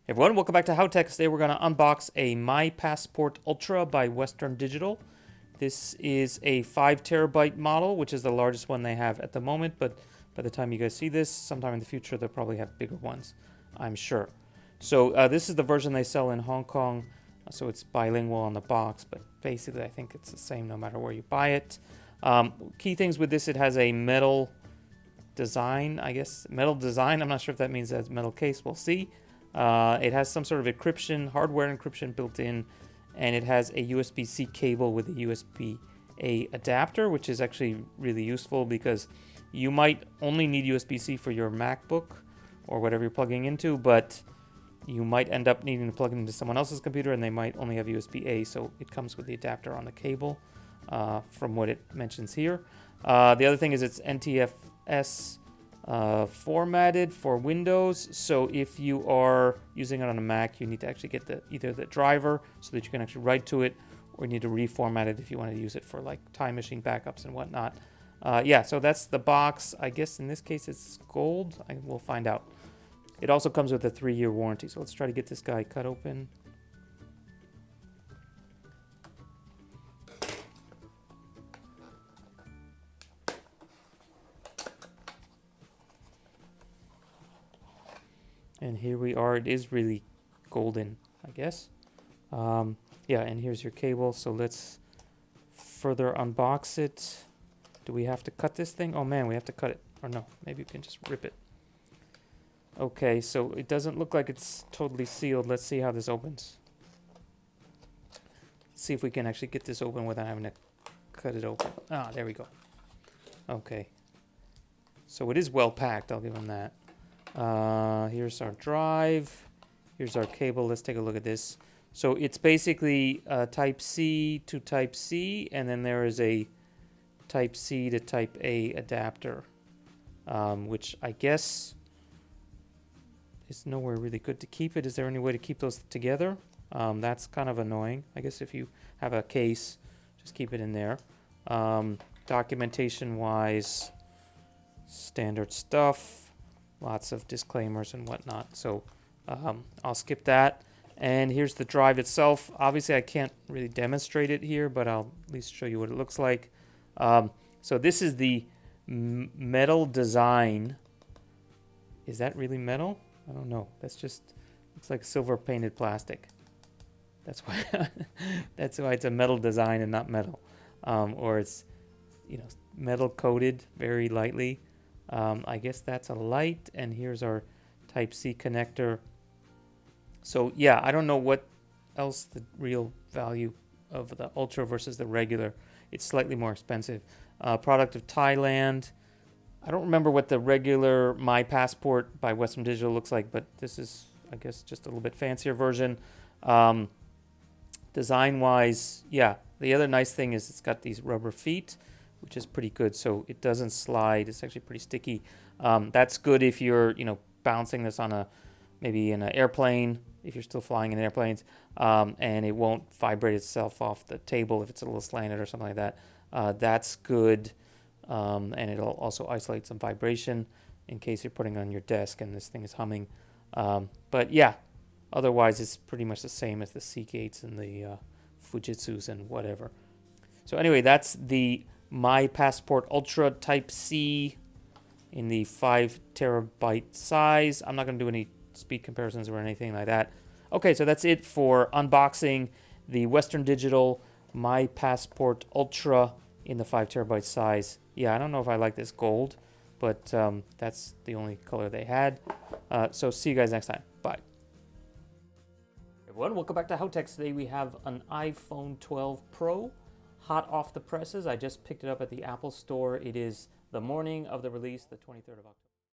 Everyone, welcome back to Howtechs. Today we're going to unbox a My Passport Ultra by Western Digital. This is a 5 terabyte model, which is the largest one they have at the moment, but by the time you guys see this, sometime in the future, they'll probably have bigger ones, I'm sure. So this is the version they sell in Hong Kong, so it's bilingual on the box, but basically I think it's the same no matter where you buy it. Key things with this, it has a metal design, I guess. Metal design, I'm not sure if that means that's metal case, we'll see. It has some sort of encryption, hardware encryption built in, and it has a USB-C cable with a USB-A adapter, which is actually really useful because you might only need USB-C for your MacBook or whatever you're plugging into, but you might end up needing to plug it into someone else's computer and they might only have USB-A, so it comes with the adapter on the cable from what it mentions here. The other thing is it's NTFS formatted for Windows, so if you are using it on a Mac, you need to actually get either the driver so that you can actually write to it, or you need to reformat it if you want to use it for like time machine backups and whatnot. Yeah, so that's the box. I guess in this case it's gold. We'll find out. It also comes with a 3-year warranty, so let's try to get this guy cut open. And here we are. It is really golden, I guess. Yeah, and here's your cable. So let's further unbox it. Do we have to cut this thing? Oh man, we have to cut it. Or no, maybe we can just rip it. Okay, so it doesn't look like it's totally sealed. Let's see how this opens. Let's see if we can actually get this open without having to cut it open. Ah, there we go. Okay. So it is well packed, I'll give them that. Here's our drive. Here's our cable. Let's take a look at this. So it's basically Type C to Type C, and then there is a Type C to Type A adapter, which I guess is nowhere really good to keep it. Is there any way to keep those together? That's kind of annoying. I guess if you have a case, just keep it in there. Documentation-wise, standard stuff. Lots of disclaimers and whatnot, so I'll skip that. And here's the drive itself. Obviously, I can't really demonstrate it here, but I'll at least show you what it looks like. So this is the metal design. Is that really metal? I don't know. That's just looks like silver painted plastic. That's why that's why it's a metal design and not metal, or it's metal coated very lightly. I guess that's a light, and here's our Type-C connector. So yeah, I don't know what else the real value of the Ultra versus the regular. It's slightly more expensive. Product of Thailand. I don't remember what the regular My Passport by Western Digital looks like, but this is, I guess, just a little bit fancier version. Design-wise, yeah, the other nice thing is it's got these rubber feet, which is pretty good, so it doesn't slide. It's actually pretty sticky. That's good if you're, bouncing this on maybe in an airplane, if you're still flying in airplanes, and it won't vibrate itself off the table if it's a little slanted or something like that. That's good, and it'll also isolate some vibration in case you're putting it on your desk and this thing is humming. But yeah, otherwise it's pretty much the same as the Seagates and the Fujitsus and whatever. So anyway, that's the My Passport Ultra Type C in the 5 terabyte size. I'm not going to do any speed comparisons or anything like that. Okay, so that's it for unboxing the Western Digital My Passport Ultra in the 5 terabyte size. Yeah, I don't know if I like this gold, but that's the only color they had. So see you guys next time. Bye. Everyone, welcome back to Howtechs. Today we have an iPhone 12 Pro. Hot off the presses. I just picked it up at the Apple Store. It is the morning of the release, the 23rd of October.